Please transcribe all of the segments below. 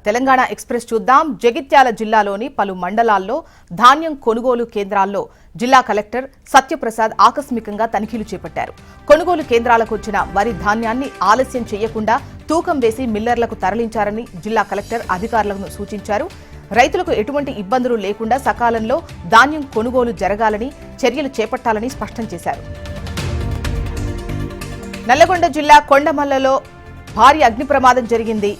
Telangana express చూద్దాం. జగిత్యాల జిల్లాలోని పలు మండలాల్లో ధాన్యం కొనుగోలు కేంద్రాల్లో జిల్లా కలెక్టర్ సత్యప్రసాద్ ఆకస్మికంగా తనిఖీలు చేపట్టారు. కొనుగోలు కేంద్రాలకు వచ్చిన వరి ధాన్యాన్ని ఆలస్యం చేయకుండా తూకం వేసి మిల్లర్లకు తరలించారని జిల్లా కలెక్టర్ అధికారులకు సూచించారు. రైతులకు ఎటువంటి ఇబ్బందులు లేకుండా సకాలంలో ధాన్యం కొనుగోలు జరగాలని చర్యలు చేపట్టాలని స్పష్టం చేశారు. నల్లగొండ జిల్లా కొండమల్లలో భారీ అగ్ని ప్రమాదం జరిగింది.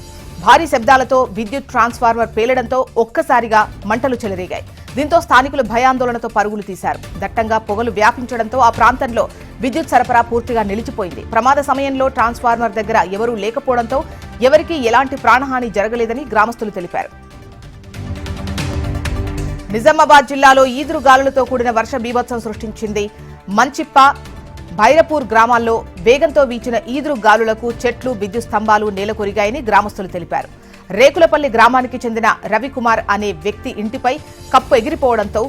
భారీ శబ్దాలతో విద్యుత్ ట్రాన్స్ఫార్మర్ పేలడంతో ఒక్కసారిగా మంటలు చెలరేగాయి. దీంతో స్థానికులు భయాందోళనతో పరుగులు తీశారు. దట్టంగా పొగలు వ్యాపించడంతో ఆ ప్రాంతంలో విద్యుత్ సరఫరా పూర్తిగా నిలిచిపోయింది. ప్రమాద సమయంలో ట్రాన్స్ఫార్మర్ దగ్గర ఎవరూ లేకపోవడంతో ఎవరికీ ఎలాంటి ప్రాణహాని జరగలేదని గ్రామస్తులు తెలిపారు. నిజామాబాద్ జిల్లాలో ఈదురుగాలులతో కూడిన వర్ష బీభత్సం సృష్టించింది. మంచిప్ప, భైరపూర్ గ్రామాల్లో వేగంతో వీచిన ఈదురు గాలులకు చెట్లు, విద్యుత్ స్తంభాలు నేలకొరిగాయని గ్రామస్తులు తెలిపారు. రేకులపల్లి గ్రామానికి చెందిన రవికుమార్ అనే వ్యక్తి ఇంటిపై కప్పు ఎగిరిపోవడంతో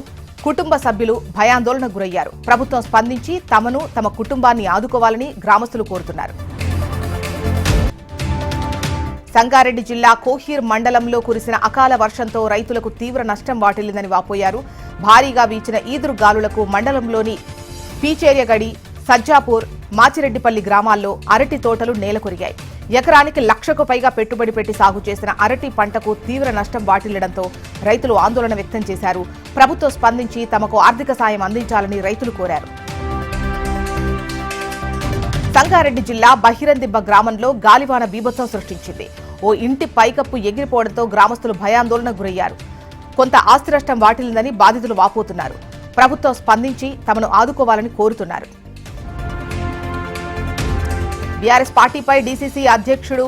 కుటుంబ సభ్యులు భయాందోళనకు గురయ్యారు. ప్రభుత్వం స్పందించి తమను, తమ కుటుంబాన్ని ఆదుకోవాలని గ్రామస్తులు కోరుతున్నారు. సంగారెడ్డి జిల్లా కోహీర్ మండలంలో కురిసిన అకాల వర్షంతో రైతులకు తీవ్ర నష్టం వాటిల్లిందని వాపోయారు. భారీగా వీచిన ఈదురు గాలులకు మండలంలోని పీచేర్యగడి, సజ్జాపూర్, మాచిరెడ్డిపల్లి గ్రామాల్లో అరటి తోటలు నేలకొరిగాయి. ఎకరానికి 1,00,000కు పైగా పెట్టుబడి పెట్టి సాగు చేసిన అరటి పంటకు తీవ్ర నష్టం వాటిల్లడంతో రైతులు ఆందోళన వ్యక్తం చేశారు. ప్రభుత్వం స్పందించి తమకు ఆర్థిక సాయం అందించాలని రైతులు కోరారు. సంగారెడ్డి జిల్లా బహిరందిబ్బ గ్రామంలో గాలివాన బీభత్సం సృష్టించింది. ఓ ఇంటి పైకప్పు ఎగిరిపోవడంతో గ్రామస్తులు భయాందోళనకు గురయ్యారు. కొంత ఆస్తి నష్టం వాటిల్లిందని బాధితులు వాపోతున్నారు. ప్రభుత్వం స్పందించి తమను ఆదుకోవాలని కోరుతున్నారు. బీఆర్ఎస్ పార్టీపై డీసీసీ అధ్యక్షుడు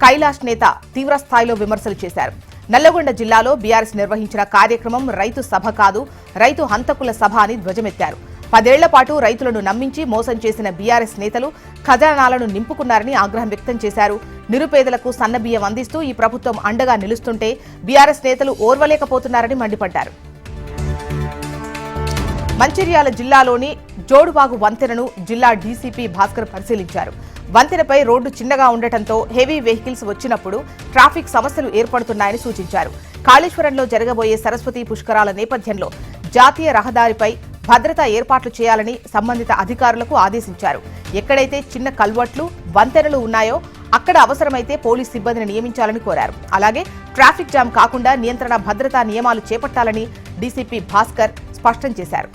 కైలాష్ నేత తీవ్రస్థాయిలో విమర్శలు చేశారు. నల్లగొండ జిల్లాలో బీఆర్ఎస్ నిర్వహించిన కార్యక్రమం రైతు సభ కాదు, రైతు హంతకుల సభ అని ధ్వజమెత్తారు. 10 ఏళ్ల పాటు రైతులను నమ్మించి మోసం చేసిన బీఆర్ఎస్ నేతలు ఖజానాలను నింపుకున్నారని ఆగ్రహం వ్యక్తం చేశారు. నిరుపేదలకు సన్నబియ్యం అందిస్తూ ఈ ప్రభుత్వం అండగా నిలుస్తుంటే బీఆర్ఎస్ నేతలు ఓర్వలేకపోతున్నారని మండిపడ్డారు. మంచిర్యాల జిల్లాలోని జోడువాగు వంతెనను జిల్లా డీసీపీ భాస్కర్ పరిశీలించారు. వంతెనపై రోడ్డు చిన్నగా ఉండటంతో హెవీ వెహికల్స్ వచ్చినప్పుడు ట్రాఫిక్ సమస్యలు ఏర్పడుతున్నాయని సూచించారు. కాళేశ్వరంలో జరగబోయే సరస్వతి పుష్కరాల నేపథ్యంలో జాతీయ రహదారిపై భద్రతా ఏర్పాట్లు చేయాలని సంబంధిత అధికారులకు ఆదేశించారు. ఎక్కడైతే చిన్న కల్వర్ట్లు, వంతెనలు ఉన్నాయో అక్కడ అవసరమైతే పోలీస్ సిబ్బందిని నియమించాలని కోరారు. అలాగే ట్రాఫిక్ జామ్ కాకుండా నియంత్రణ, భద్రతా నియమాలు చేపట్టాలని డీసీపీ భాస్కర్ స్పష్టం చేశారు.